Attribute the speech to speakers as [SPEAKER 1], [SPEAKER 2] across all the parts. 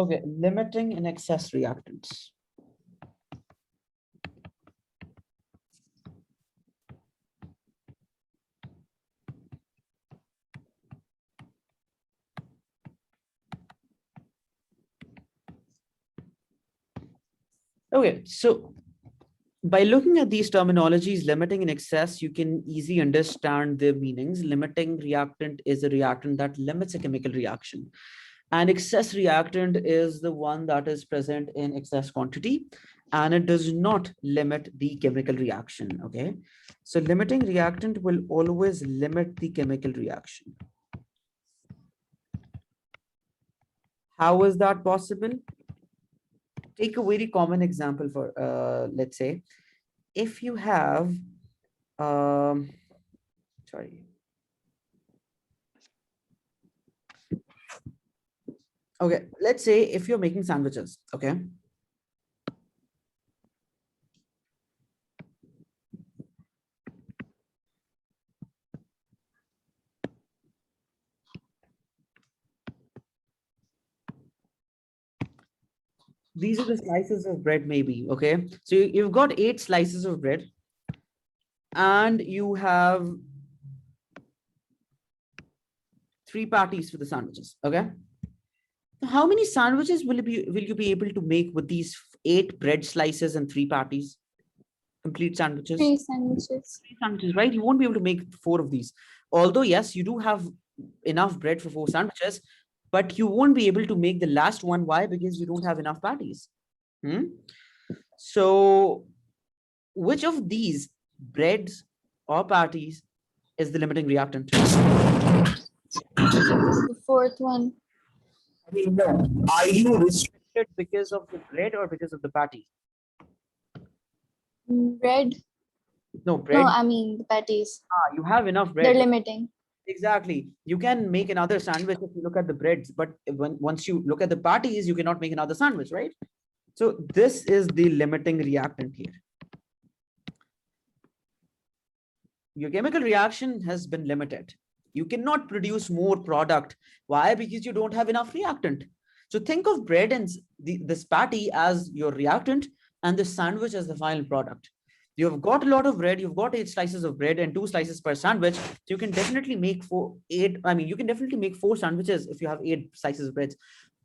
[SPEAKER 1] Okay, limiting in excess reactants. Okay, so by looking at these terminologies, limiting and excess, you can easily understand their meanings. Limiting reactant is a reactant that limits a chemical reaction. And excess reactant is the one that is present in excess quantity, and it does not limit the chemical reaction. Okay, so limiting reactant will always limit the chemical reaction. How is that possible? Take a very common example for, let's say, if you have, sorry. Okay, let's say if you're making sandwiches, okay? These are the slices of bread maybe, okay? So you've got 8 slices of bread and you have 3 patties for the sandwiches, okay? How many sandwiches will you be able to make with these 8 bread slices and 3 patties? Complete sandwiches?
[SPEAKER 2] 3 sandwiches.
[SPEAKER 1] 3 sandwiches, right? You won't be able to make 4 of these. Although, yes, you do have enough bread for 4 sandwiches, but you won't be able to make the last one. Why? Because you don't have enough patties. So, which of these breads or patties is the limiting reactant?
[SPEAKER 2] The fourth one.
[SPEAKER 1] I mean, no. Are you restricted because of the bread or because of the patty?
[SPEAKER 2] Bread.
[SPEAKER 1] No, bread.
[SPEAKER 2] No, I mean the patties.
[SPEAKER 1] You have enough bread.
[SPEAKER 2] They're limiting.
[SPEAKER 1] Exactly. You can make another sandwich if you look at the breads, but once you look at the patties, you cannot make another sandwich, right? So this is the limiting reactant here. Your chemical reaction has been limited. You cannot produce more product. Why? Because you don't have enough reactant. So think of bread and this patty as your reactant and the sandwich as the final product. You've got a lot of bread, you've got 8 slices of bread and 2 slices per sandwich. So you can definitely make you can definitely make 4 sandwiches if you have 8 slices of bread.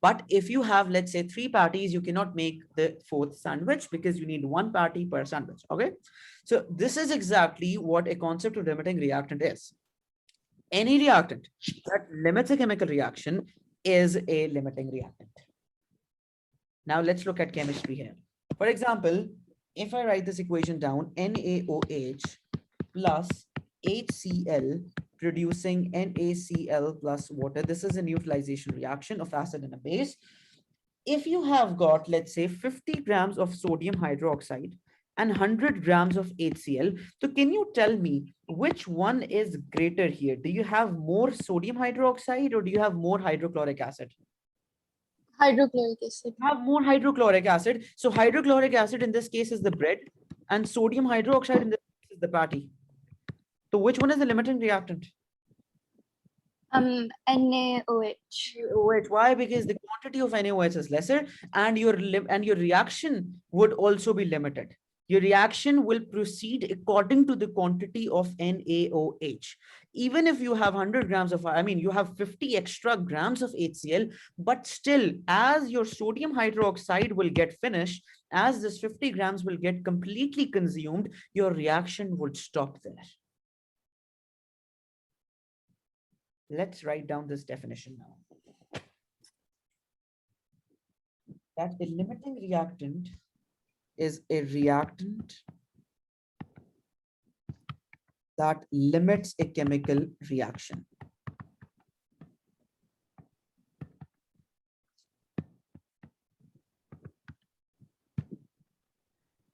[SPEAKER 1] But if you have, let's say, 3 patties, you cannot make the 4th sandwich because you need 1 patty per sandwich. Okay. So this is exactly what a concept of limiting reactant is. Any reactant that limits a chemical reaction is a limiting reactant. Now let's look at chemistry here. For example, if I write this equation down, NaOH plus HCl producing NaCl plus water. This is a neutralization reaction of acid and a base. If you have got, let's say, 50 grams of sodium hydroxide and 100 grams of HCl, so can you tell me which one is greater here? Do you have more sodium hydroxide or do you have more hydrochloric acid?
[SPEAKER 2] Hydrochloric acid.
[SPEAKER 1] Have more hydrochloric acid. So hydrochloric acid in this case is the bread and sodium hydroxide in this case is the patty. So which one is the limiting reactant?
[SPEAKER 2] NaOH.
[SPEAKER 1] NaOH. Why? Because the quantity of NaOH is lesser and your reaction would also be limited. Your reaction will proceed according to the quantity of NaOH. Even if you have 100 grams of, you have 50 extra grams of HCl, but still, as your sodium hydroxide will get finished, as this 50 grams will get completely consumed, your reaction would stop there. Let's write down this definition now. That a limiting reactant is a reactant that limits a chemical reaction.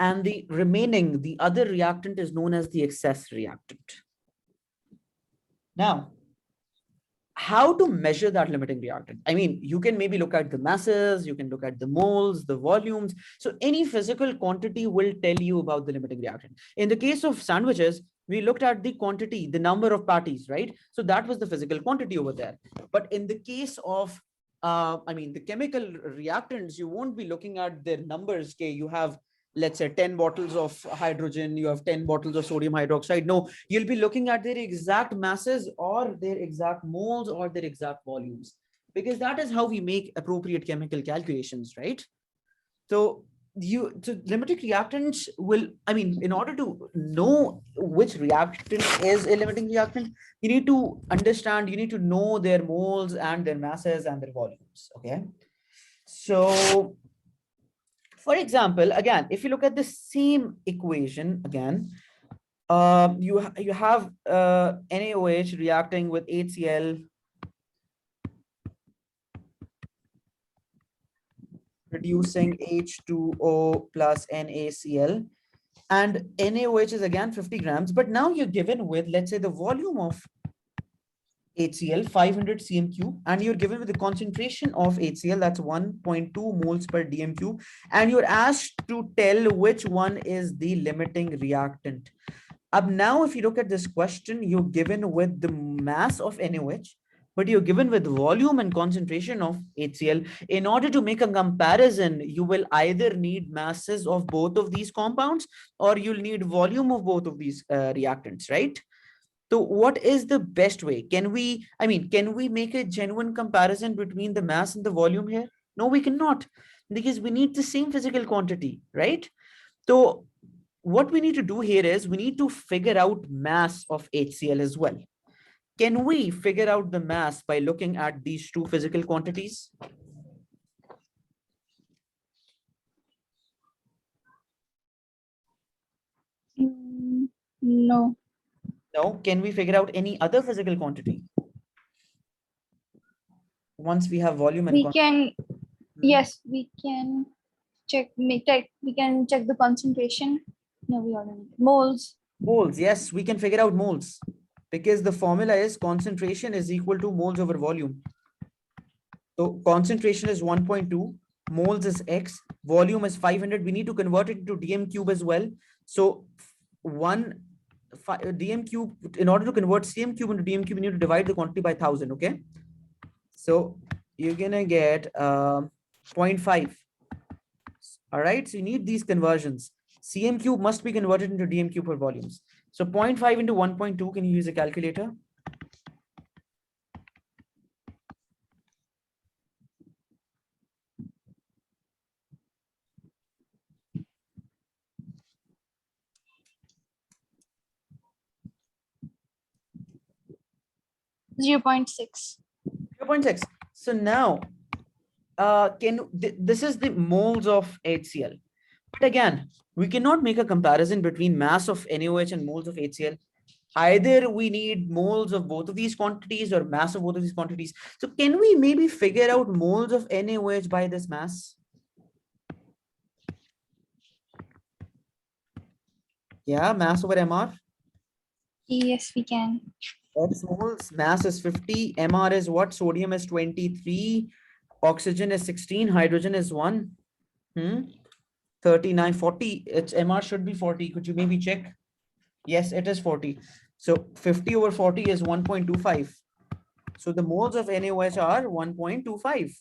[SPEAKER 1] And the other reactant is known as the excess reactant. Now, how to measure that limiting reactant? I mean, you can maybe look at the masses, you can look at the moles, the volumes. So any physical quantity will tell you about the limiting reactant. In the case of sandwiches, we looked at the quantity, the number of patties, right? So that was the physical quantity over there. But in the case of I mean, the chemical reactants, you won't be looking at their numbers. Okay, you have, let's say, 10 bottles of hydrogen, you have 10 bottles of sodium hydroxide. No, you'll be looking at their exact masses or their exact moles or their exact volumes, because that is how we make appropriate chemical calculations, right? So limiting reactants will, I mean, in order to know which reactant is a limiting reactant, you need to understand, you need to know their moles and their masses and their volumes. Okay. So for example, again, if you look at the same equation again, you have NaOH reacting with HCl, producing H2O plus NaCl, and NaOH is again 50 grams, but now you're given with, let's say, the volume of HCl 500 cm cube, and you're given with the concentration of HCl, that's 1.2 moles per dm cube, and you're asked to tell which one is the limiting reactant. Now, if you look at this question, you're given with the mass of NaOH, but you're given with volume and concentration of HCl. In order to make a comparison, you will either need masses of both of these compounds, or you'll need volume of both of these reactants, right? So what is the best way? Can we make a genuine comparison between the mass and the volume here? No, we cannot, because we need the same physical quantity, right? So what we need to do here is we need to figure out mass of HCl as well. Can we figure out the mass by looking at these two physical quantities?
[SPEAKER 2] No.
[SPEAKER 1] No. Can we figure out any other physical quantity once we have volume and
[SPEAKER 2] We can, yes, we can check, we can check the concentration. No, we already did. Moles.
[SPEAKER 1] moles? Yes, we can figure out moles, because the formula is concentration is equal to moles over volume. So concentration is 1.2, moles is X, volume is 500. We need to convert it into dm cube as well. So dm cube, in order to convert cm cube into dm cube, you need to divide the quantity by 1000. Okay. So you're gonna get 0.5. All right. So you need these conversions. Cm cube must be converted into dm cube for volumes. So 0.5 into 1.2, can you use a calculator?
[SPEAKER 2] 0.6.
[SPEAKER 1] 0.6. So now, this is the moles of HCl. But again, we cannot make a comparison between mass of NaOH and moles of HCl. Either we need moles of both of these quantities or mass of both of these quantities. So can we maybe figure out moles of NaOH by this mass? Yeah, mass over MR.
[SPEAKER 2] Yes, we can.
[SPEAKER 1] X moles, mass is 50, MR is what? Sodium is 23, oxygen is 16, hydrogen is 1. 39, 40. Its MR should be 40. Could you maybe check? Yes, it is 40. So 50 over 40 is 1.25. So the moles of NaOH are 1.25.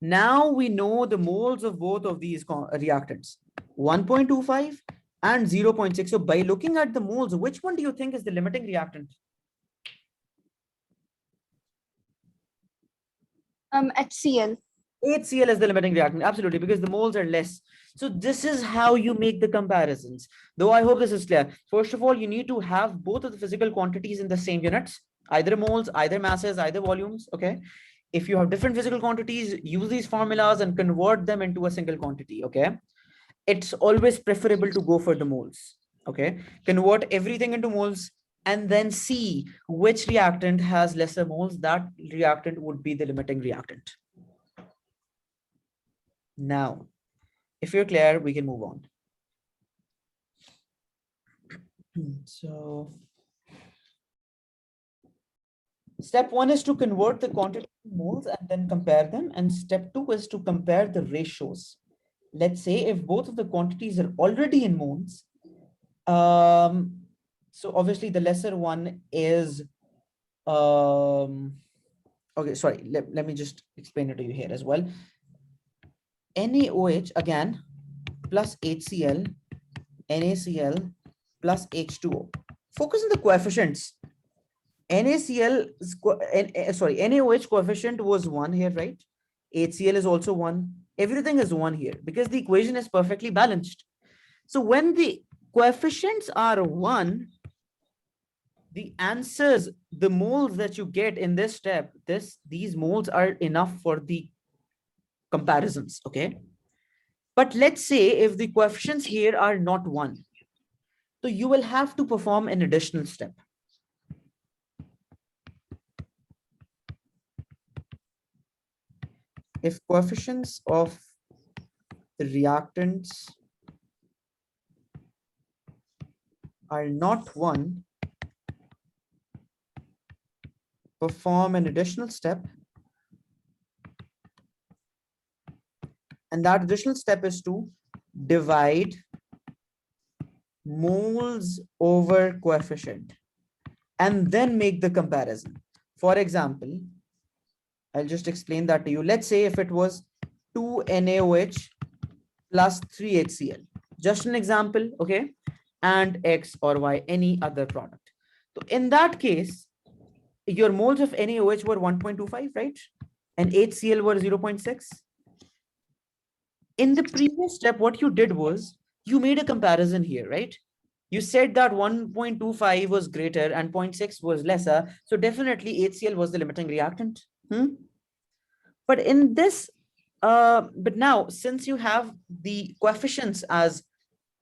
[SPEAKER 1] Now we know the moles of both of these reactants, 1.25 and 0.6. So by looking at the moles, which one do you think is the limiting reactant?
[SPEAKER 2] HCl.
[SPEAKER 1] HCl is the limiting reactant, absolutely, because the moles are less. So this is how you make the comparisons. Though I hope this is clear. First of all, you need to have both of the physical quantities in the same units, either moles, either masses, either volumes. Okay. If you have different physical quantities, use these formulas and convert them into a single quantity. Okay. It's always preferable to go for the moles. Okay. Convert everything into moles and then see which reactant has lesser moles. That reactant would be the limiting reactant. Now, if you're clear, we can move on. So step 1 is to convert the quantity to moles and then compare them. And step 2 is to compare the ratios. Let's say if both of the quantities are already in moles, so obviously the lesser one is Okay, sorry, let me just explain it to you here as well. NaOH again plus HCl, NaCl plus H2O. Focus on the coefficients. NaCl, sorry, NaOH coefficient was 1 here, right? HCl is also 1. Everything is 1 here because the equation is perfectly balanced. So when the coefficients are 1, the answers, the moles that you get in this step, these moles are enough for the comparisons, okay? But let's say if the coefficients here are not 1, so you will have to perform an additional step. If coefficients of the reactants are not 1, perform an additional step. And that additional step is to divide moles over coefficient and then make the comparison. For example, I'll just explain that to you. Let's say if it was 2 NaOH plus 3 HCl, just an example, okay? And X or Y, any other product. So in that case, your moles of NaOH were 1.25, right? And HCl were 0.6. In the previous step, what you did was you made a comparison here, right? You said that 1.25 was greater and 0.6 was lesser. So definitely HCl was the limiting reactant. But in this, but now since you have the coefficients as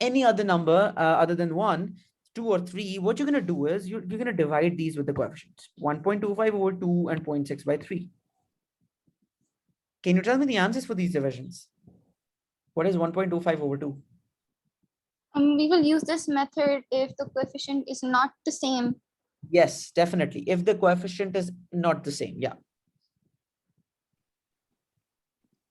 [SPEAKER 1] any other number other than 1, 2 or 3, what you're going to do is you're going to divide these with the coefficients 1.25 over 2 and 0.6 by 3. Can you tell me the answers for these divisions? What is 1.25 over 2?
[SPEAKER 2] We will use this method if the coefficient is not the same.
[SPEAKER 1] Yes, definitely. If the coefficient is not the same, yeah.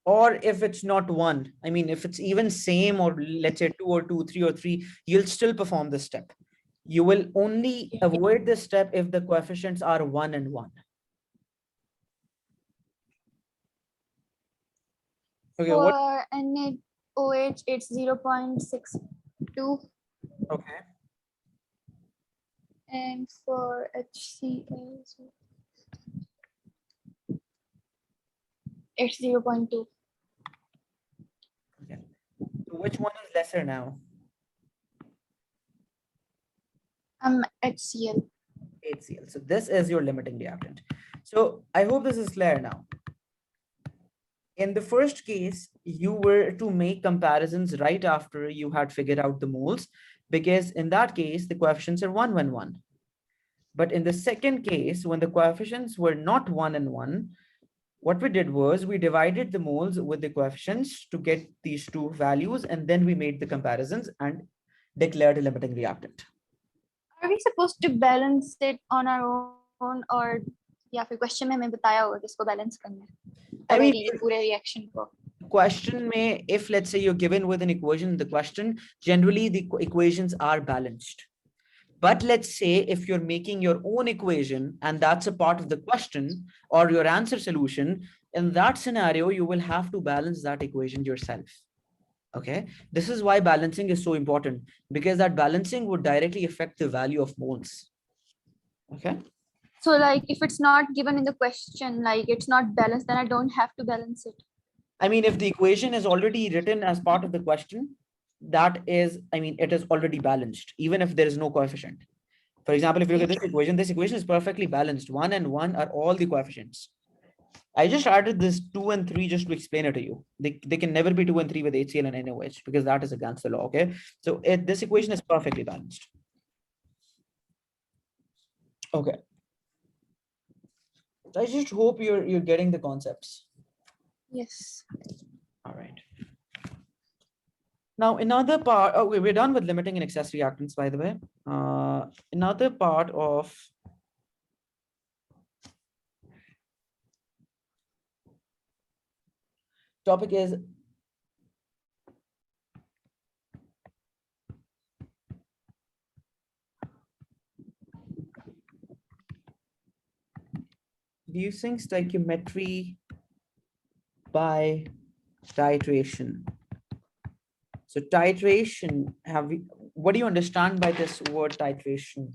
[SPEAKER 1] Or if it's not 1, I mean, if it's even same, or let's say 2 or 2, 3 or 3, you'll still perform this step. You will only avoid this step if the coefficients are 1 and 1. Okay, what?
[SPEAKER 2] For NaOH, it's 0.62.
[SPEAKER 1] Okay.
[SPEAKER 2] And for HCl, it's 0.2.
[SPEAKER 1] Okay. So which one is lesser now?
[SPEAKER 2] HCl.
[SPEAKER 1] HCl. So this is your limiting reactant. So I hope this is clear now. In the first case, you were to make comparisons right after you had figured out the moles, because in that case, the coefficients are 1, 1, 1. But in the second case, when the coefficients were not 1 and 1, what we did was we divided the moles with the coefficients to get these two values, and then we made the comparisons and declared a limiting reactant.
[SPEAKER 2] Are we supposed to balance it on our own, or या फिर question में हमें बताया होगा किसको balance करना है?
[SPEAKER 1] I mean,
[SPEAKER 2] पूरे रिएक्शन को.
[SPEAKER 1] Question may, if let's say you're given with an equation in the question, generally the equations are balanced. But let's say if you're making your own equation and that's a part of the question or your answer solution, in that scenario, you will have to balance that equation yourself. Okay, this is why balancing is so important, because that balancing would directly affect the value of moles. Okay.
[SPEAKER 2] So like if it's not given in the question, like it's not balanced, then I don't have to balance it.
[SPEAKER 1] I mean, if the equation is already written as part of the question, that is, I mean, it is already balanced, even if there is no coefficient. For example, if you look at this equation is perfectly balanced. 1 and 1 are all the coefficients. I just added this 2 and 3 just to explain it to you. They can never be 2 and 3 with HCl and NaOH because that is against the law. Okay. So this equation is perfectly balanced. Okay. I just hope you're getting the concepts.
[SPEAKER 2] Yes.
[SPEAKER 1] All right. Now, another part, okay, we're done with limiting and excess reactants, by the way. Another part of topic is Reducing stoichiometry by titration. So titration, what do you understand by this word titration?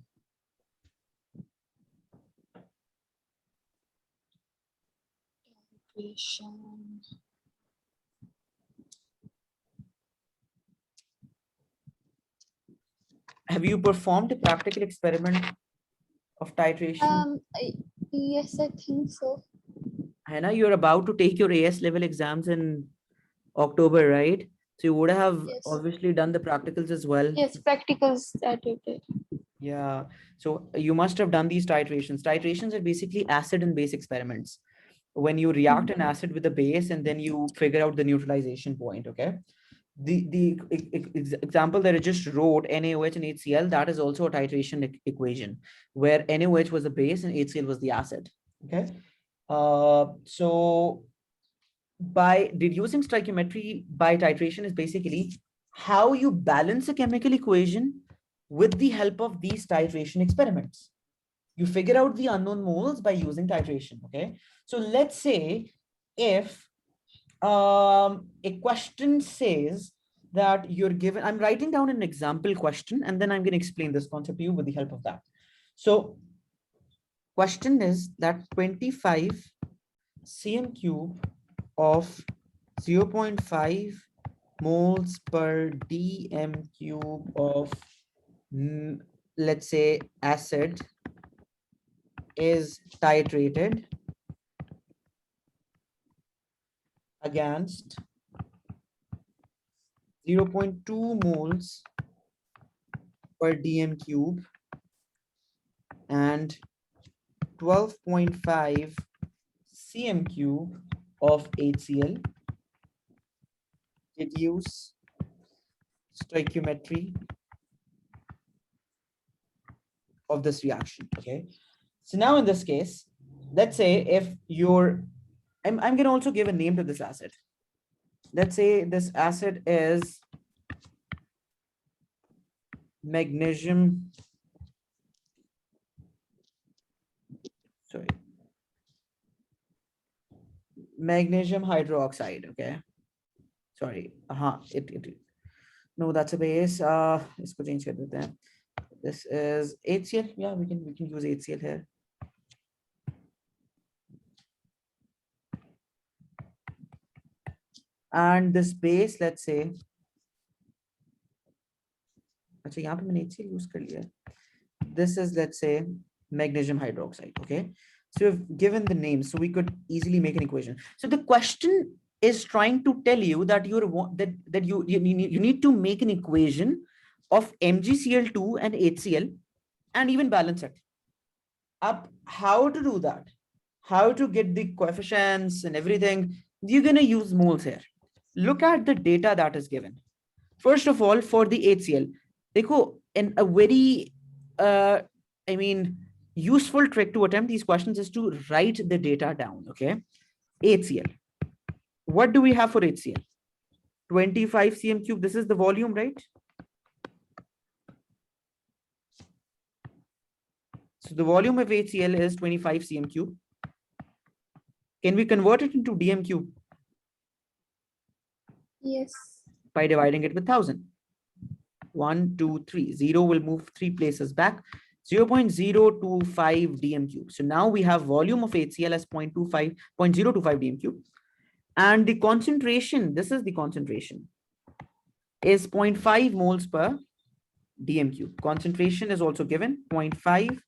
[SPEAKER 1] Have you performed a practical experiment of titration?
[SPEAKER 2] Yes, I think so.
[SPEAKER 1] Hannah, you're about to take your AS level exams in October, right? So you would have
[SPEAKER 2] Yes.
[SPEAKER 1] obviously done the practicals as well.
[SPEAKER 2] Yes, practicals that you did.
[SPEAKER 1] Yeah. So you must have done these titrations. Titrations are basically acid and base experiments. When you react an acid with a base and then you figure out the neutralization point, okay? The example that I just wrote, NaOH and HCl, that is also a titration equation where NaOH was the base and HCl was the acid, okay? So by reducing stoichiometry by titration is basically how you balance a chemical equation with the help of these titration experiments. You figure out the unknown moles by using titration, okay? So let's say if a question says that you're given, I'm writing down an example question and then I'm going to explain this concept to you with the help of that. So question is that 25 cm cube of 0.5 moles per dm cube of, let's say, acid is titrated against 0.2 moles per dm cube and 12.5 cm cube of HCl. Deduce stoichiometry of this reaction. Okay. So now in this case, let's say if you're, I'm going to also give a name to this acid. Let's say this acid is magnesium, sorry, magnesium hydroxide. Okay. Sorry. No, that's a base. Isko change kar dete hain. This is HCl. Yeah, we can use HCl here. And this base, let's say, अच्छा यहाँ पे मैंने HCl use कर लिया. This is, let's say, magnesium hydroxide. Okay, so we've given the name, so we could easily make an equation. So the question is trying to tell you that you need to make an equation of MgCl2 and HCl and even balance it up. How to do that? How to get the coefficients and everything? You're going to use moles here. Look at the data that is given. First of all, for the HCl, देखो, in a very, useful trick to attempt these questions is to write the data down, okay? HCl. What do we have for HCl? 25 cm cube. This is the volume, right? So the volume of HCl is 25 cm cube. Can we convert it into dm cube?
[SPEAKER 2] Yes.
[SPEAKER 1] By dividing it with 1000. 1, 2, 3. 0 will move 3 places back. 0.025 dm cube. So now we have volume of HCl as 0.025 dm cube. And the concentration, this is the concentration, is 0.5 moles per dm cube. Concentration is also given, 0.5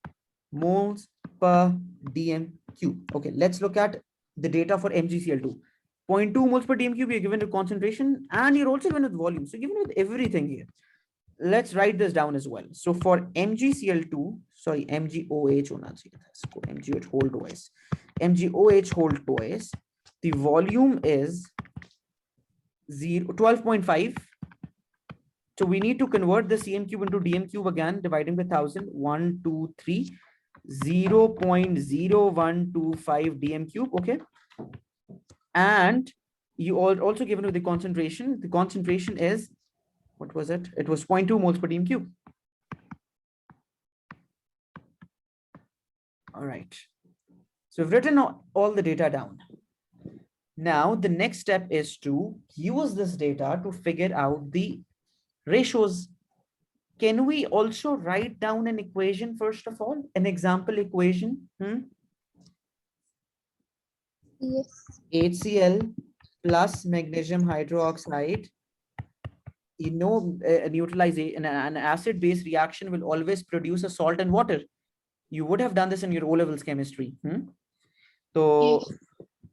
[SPEAKER 1] moles per dm cube. Okay, let's look at the data for MgCl2. 0.2 moles per dm cube, you're given the concentration and you're also given with volume. So given with everything here. Let's write this down as well. So for MgCl2, sorry, MgOH, MgOH whole twice. MgOH whole twice, the volume is 12.5. So we need to convert the cm cube into dm cube again, dividing by 1000. 1, 2, 3, 0.0125 dm cube. Okay. And you also given with the concentration. The concentration is, what was it? It was 0.2 moles per dm cube. All right. So we've written all the data down. Now, the next step is to use this data to figure out the ratios. Can we also write down an equation, first of all, an example equation?
[SPEAKER 2] Yes.
[SPEAKER 1] HCl plus magnesium hydroxide. You know, an acid-base reaction will always produce a salt and water. You would have done this in your O-levels chemistry. So
[SPEAKER 2] Yes.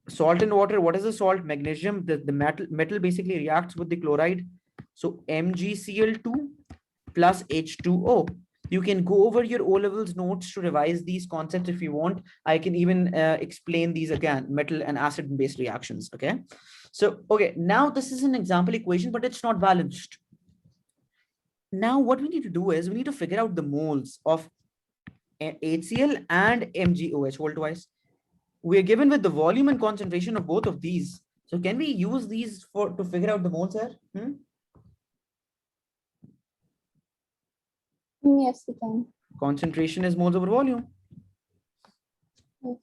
[SPEAKER 1] salt and water, what is the salt? Magnesium, the metal basically reacts with the chloride. So MgCl2 plus H2O. You can go over your O-levels notes to revise these concepts if you want. I can even explain these again, metal and acid-based reactions, okay? So, okay, now this is an example equation, but it's not balanced. Now what we need to do is we need to figure out the moles of HCl and MgOH whole twice. We are given with the volume and concentration of both of these. So can we use these to figure out the moles here?
[SPEAKER 2] Yes, we can.
[SPEAKER 1] Concentration is moles over volume.
[SPEAKER 2] Yes.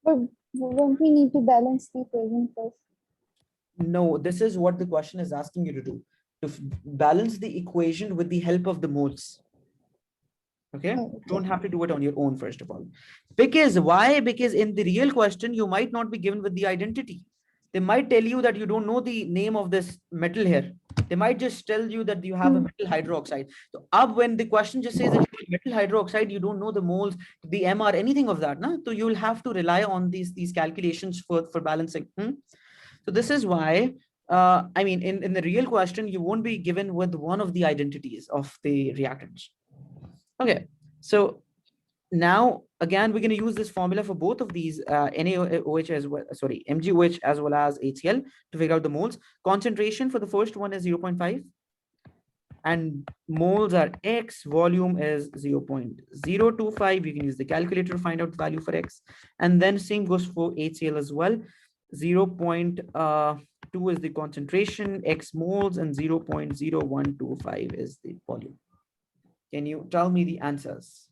[SPEAKER 2] But don't we need to balance the equation first?
[SPEAKER 1] No, this is what the question is asking you to do. To balance the equation with the help of the moles. Okay? You don't have to do it on your own, first of all. Because why? Because in the real question, you might not be given with the identity. They might tell you that you don't know the name of this metal here. They might just tell you that you have a metal hydroxide. So up when the question just says that metal hydroxide, you don't know the moles, the MR, anything of that. So you'll have to rely on these calculations for balancing. So this is why, I mean, in the real question, you won't be given with one of the identities of the reactants. Okay, so now again, we're going to use this formula for both of these NaOH as well, sorry, MgOH as well as HCl to figure out the moles. Concentration for the first one is 0.5 and moles are X, volume is 0.025. You can use the calculator to find out the value for X. And then same goes for HCl as well. 0.2 is the concentration, X moles, and 0.0125 is the volume. Can you tell me the answers?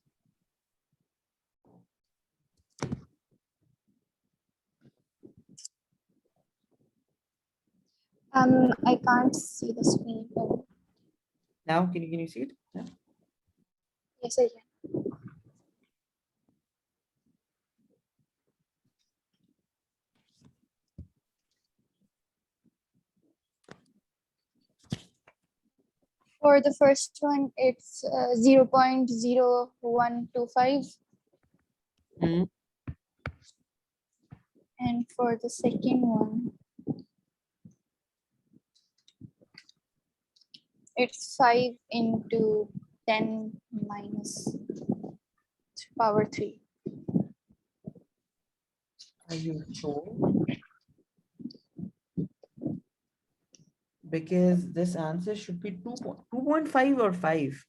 [SPEAKER 2] I can't see the screen.
[SPEAKER 1] Now, can you see it? Yeah.
[SPEAKER 2] Yes, I can. For the first one, it's 0.0125. And for the second one, it's 5 into 10 minus power 3.
[SPEAKER 1] Are you sure? Because this answer should be 2.5 or 5.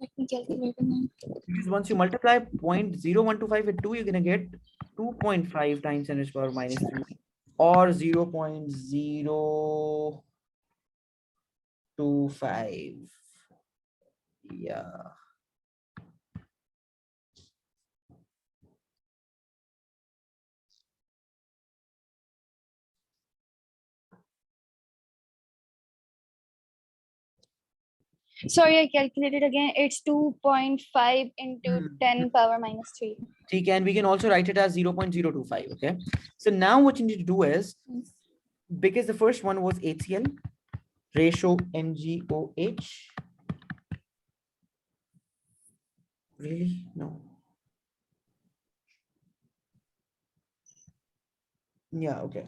[SPEAKER 2] Let me calculate again.
[SPEAKER 1] Because once you multiply 0.0125 with 2, you're going to get 2.5 times 10 to the power minus 3 or 0.025. Yeah.
[SPEAKER 2] Sorry, I calculated again. It's 2.5 into 10 power minus 3.
[SPEAKER 1] And we can also write it as 0.025. Okay. So now what you need to do is, because the first one was HCl, ratio MgOH. Really? No. Yeah, okay.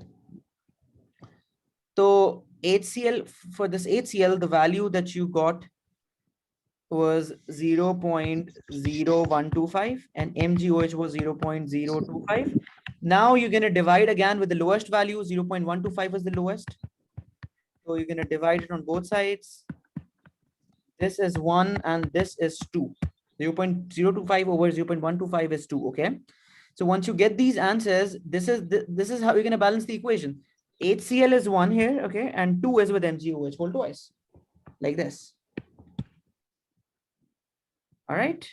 [SPEAKER 1] So HCl, for this HCl, the value that you got was 0.0125 and MgOH was 0.025. Now you're going to divide again with the lowest value. 0.125 is the lowest. So you're going to divide it on both sides. This is 1 and this is 2. 0.025 over 0.125 is 2. Okay. So once you get these answers, this is how you're going to balance the equation. HCl is 1 here, okay, and 2 is with MgOH whole twice, like this. All right.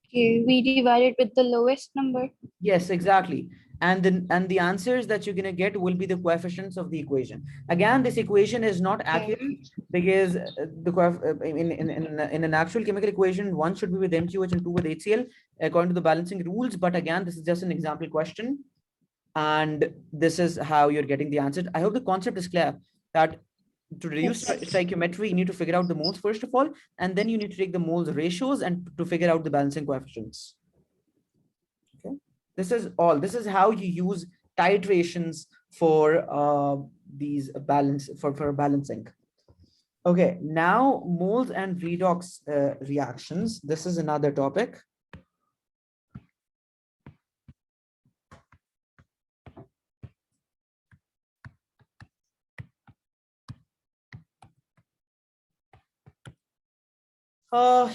[SPEAKER 2] Okay, we divide it with the lowest number.
[SPEAKER 1] Yes, exactly. And the answers that you're going to get will be the coefficients of the equation. Again, this equation is not
[SPEAKER 2] Okay.
[SPEAKER 1] accurate because in an actual chemical equation, one should be with NaOH and two with HCl according to the balancing rules. But again, this is just an example question. And this is how you're getting the answer. I hope the concept is clear that to reduce stoichiometry, you need to figure out the moles first of all, and then you need to take the moles ratios and to figure out the balancing coefficients. Okay, this is all. This is how you use titrations for these balance for balancing. Okay, now moles and redox reactions. This is another topic.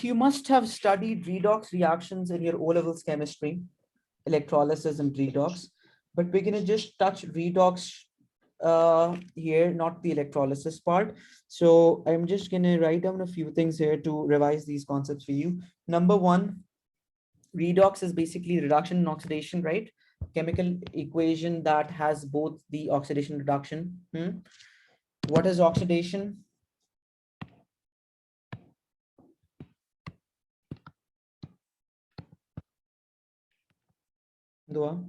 [SPEAKER 1] You must have studied redox reactions in your O-levels chemistry, electrolysis and redox, but we're going to just touch redox here, not the electrolysis part. So I'm just going to write down a few things here to revise these concepts for you. Number one, redox is basically reduction and oxidation, right? Chemical equation that has both the oxidation and reduction. What is oxidation? Dua?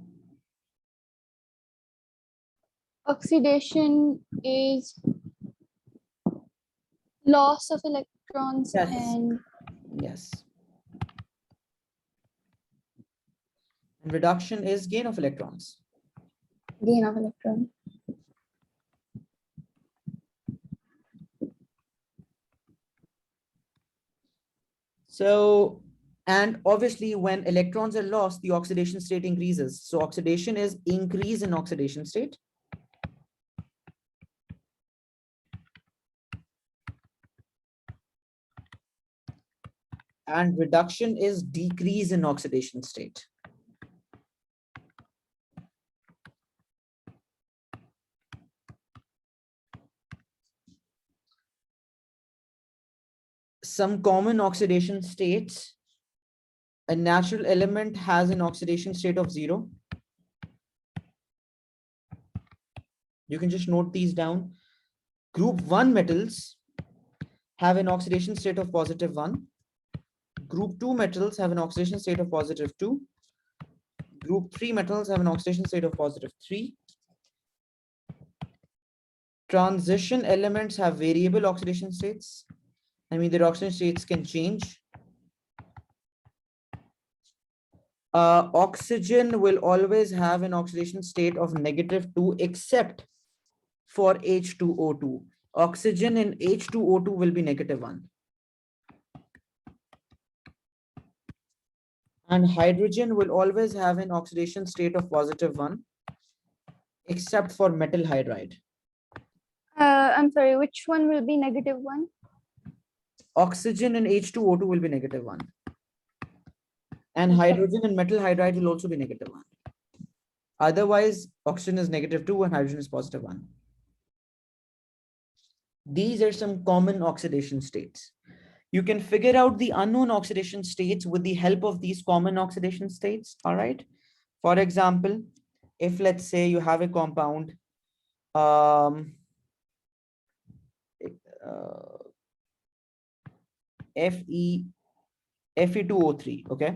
[SPEAKER 2] Oxidation is loss of electrons
[SPEAKER 1] Yes.
[SPEAKER 2] and
[SPEAKER 1] Yes. And reduction is gain of electrons.
[SPEAKER 2] gain of electron.
[SPEAKER 1] So, and obviously when electrons are lost, the oxidation state increases. So oxidation is increase in oxidation state. And reduction is decrease in oxidation state. Some common oxidation states. A natural element has an oxidation state of 0. You can just note these down. Group 1 metals have an oxidation state of positive 1. Group 2 metals have an oxidation state of positive 2. Group 3 metals have an oxidation state of positive 3. Transition elements have variable oxidation states. I mean, their oxidation states can change. Oxygen will always have an oxidation state of -2 except for H2O2. Oxygen in H2O2 will be -1. And hydrogen will always have an oxidation state of +1 except for metal hydride.
[SPEAKER 2] I'm sorry, which one will be -1?
[SPEAKER 1] Oxygen in H2O2 will be -1. And hydrogen and metal hydride will also be -1. Otherwise, oxygen is -2 and hydrogen is +1. These are some common oxidation states. You can figure out the unknown oxidation states with the help of these common oxidation states. All right. For example, if let's say you have a compound, Fe2O3, okay?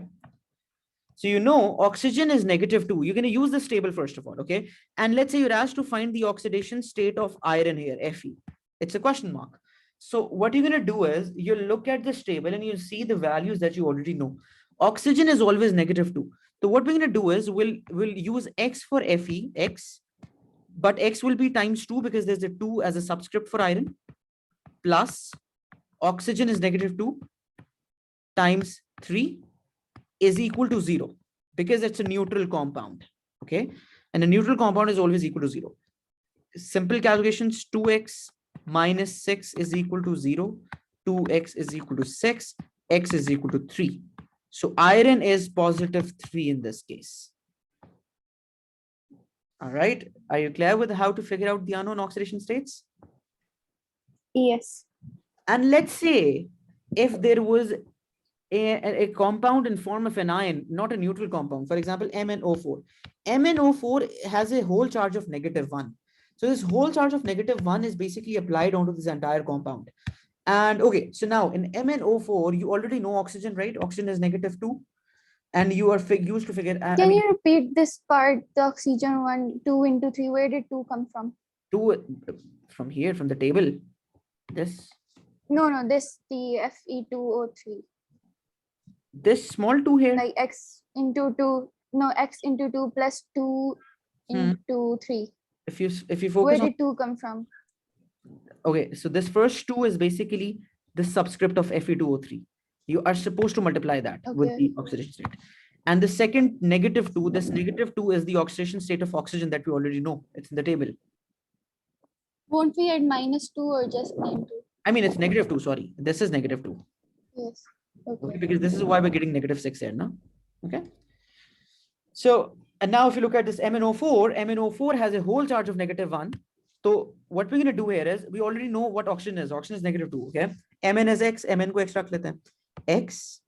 [SPEAKER 1] So you know oxygen is -2. You're going to use this table first of all, okay? And let's say you're asked to find the oxidation state of iron here, Fe. It's a question mark. So what you're going to do is you look at this table and you see the values that you already know. Oxygen is always -2. So what we're going to do is we'll use X for Fe, X, but X will be ×2 because there's a 2 as a subscript for iron, plus oxygen is -2 times 3 is equal to 0 because it's a neutral compound. Okay. And a neutral compound is always equal to 0. Simple calculations, 2x minus 6 is equal to 0. 2x is equal to 6. X is equal to 3. So iron is +3 in this case. All right. Are you clear with how to figure out the unknown oxidation states?
[SPEAKER 2] Yes.
[SPEAKER 1] And let's say if there was a compound in form of an ion, not a neutral compound, for example, MnO4. MnO4 has a whole charge of -1. So this whole charge of -1 is basically applied onto this entire compound. And okay, so now in MnO4, you already know oxygen, right? Oxygen is -2. And you are used to figure.
[SPEAKER 2] Can you repeat this part? The oxygen 1, 2 into 3. Where did 2 come from?
[SPEAKER 1] 2 from here, from the table. This.
[SPEAKER 2] No, this the Fe2O3.
[SPEAKER 1] This small 2 here.
[SPEAKER 2] Like x into 2. No, x into 2 plus 2 into 3.
[SPEAKER 1] If you focus.
[SPEAKER 2] Where did 2 come from?
[SPEAKER 1] Okay, so this first 2 is basically the subscript of Fe2O3. You are supposed to multiply that with the oxidation state. And the second -2, this -2 is the oxidation state of oxygen that we already know. It's in the table.
[SPEAKER 2] Won't we add -2 or just -2?
[SPEAKER 1] I mean, it's -2, sorry. This is -2.
[SPEAKER 2] Yes. Okay.
[SPEAKER 1] Because this is why we're getting -6 here now. Okay. So, and now if you look at this MnO4 has a whole charge of -1. So what we're going to do here is, we already know what oxygen is. Oxygen is -2, okay? Mn is x, Mn ko extra lete hain. X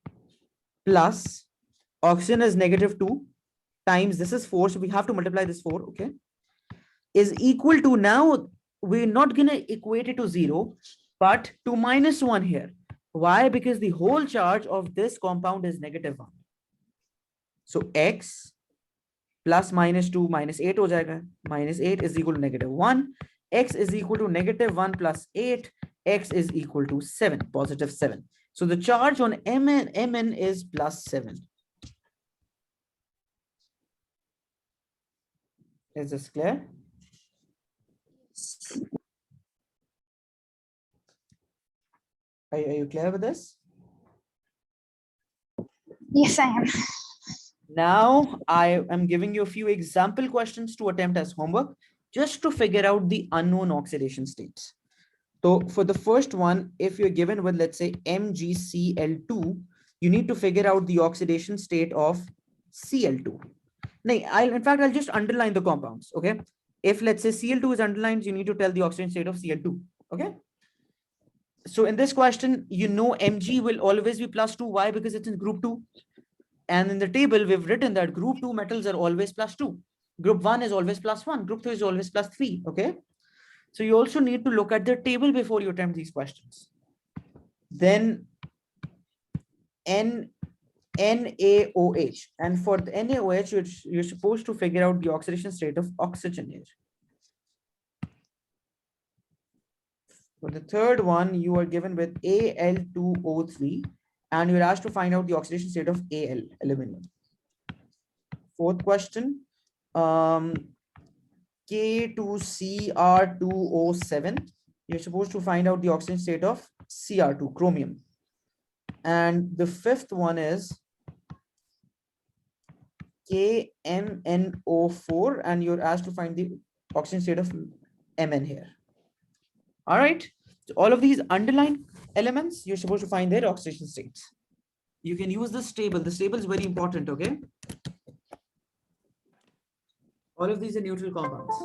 [SPEAKER 1] plus oxygen is -2 times, this is 4, so we have to multiply this 4, okay? Is equal to, now we're not going to equate it to 0, but to -1 here. Why? Because the whole charge of this compound is -1. So x plus -2 -8 ho jayega. -8 is equal to -1. X is equal to -1 plus 8. X is equal to 7, +7. So the charge on Mn is +7. Is this clear? Are you clear with this?
[SPEAKER 2] Yes, I am.
[SPEAKER 1] Now I am giving you a few example questions to attempt as homework, just to figure out the unknown oxidation states. So for the first one, if you're given with, let's say, MgCl2, you need to figure out the oxidation state of Cl2. I'll just underline the compounds, okay? If, let's say, Cl2 is underlined, you need to tell the oxidation state of Cl2, okay? So in this question, you know Mg will always be +2. Why? Because it's in group 2. And in the table, we've written that group 2 metals are always +2. Group 1 is always +1. Group 2 is always +3, okay? So you also need to look at the table before you attempt these questions. Then NaOH. And for the NaOH, you're supposed to figure out the oxidation state of oxygen here. For the third one, you are given with Al2O3, and you're asked to find out the oxidation state of Al, aluminum. Fourth question, K2Cr2O7. You're supposed to find out the oxidation state of Cr2, chromium. And the fifth one is KMnO4, and you're asked to find the oxidation state of Mn here. All right. So all of these underlined elements, you're supposed to find their oxidation states. You can use this table. This table is very important, okay? All of these are neutral compounds.